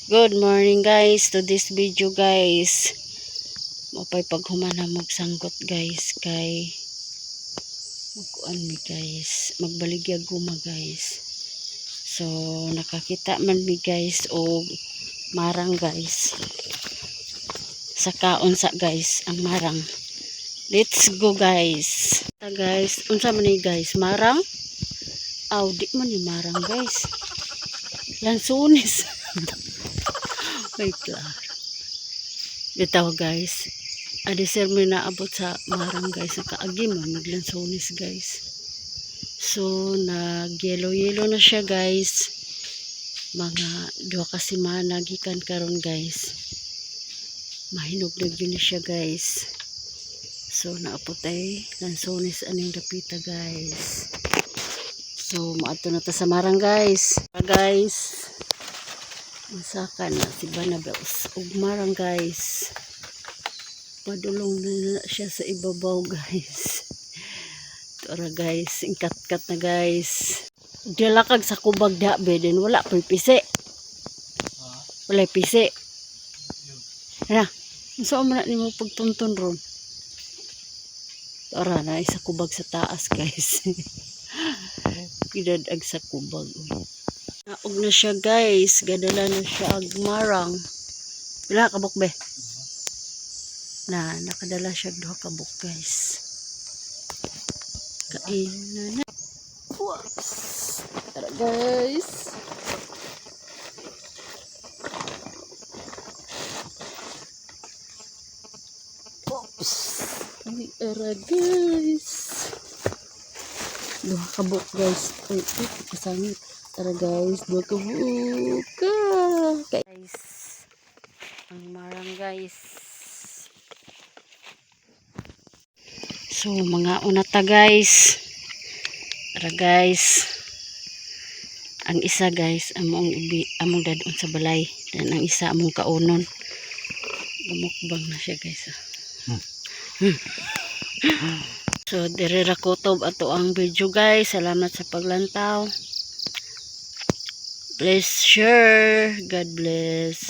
Good morning guys, to this video guys. Mapay paghumanam magsanggot guys kay magkuan mi guys, magbaligya guma guys. So nakakita man mi guys og marang guys. Sa kaon sa guys ang marang. Let's go guys. Guys, unsa man ni guys, marang? Aw di man ni marang guys. Lansunis. Wait lang. Bitaw guys. Adisir may naabot sa marang guys. Nakaagi mo. Naglansonis guys. So nag-yellow na siya guys. Mga 2 ka semana gikan karon guys. Mahinog-nog yun na siya guys. So naapotay lansonis aning dapita guys. So maato na ta sa marang guys. Guys. Masaka na si Banabels ug marang guys. Padulong na siya sa ibabaw guys. Tara guys, ingkat-kat na guys. Dilakag sa kubag dabe din wala pa pisi. Wala pisi. Na, unsa man na nimo pagtuntun ron? Tara na isa kubag sa taas guys. Kidadag sa kubag. Naog na siya guys, gadala na siya ag marang. Pila kabuk be? Na nakadala siya 2 kabuk guys. Kain na. Oops. Tara guys. Oops. Tara guys. 2 kabuk guys. Uy, kasangit. Tara guys, 2 kabuk. Guys, ang marang guys. So, mga unata guys. Tara guys. Ang isa guys, among dadon sa balay. Dan ang isa among kaunon. Lumukbang na siya guys. So, dire ra kutob ato ang video guys. Salamat sa paglantaw. Please share. God bless.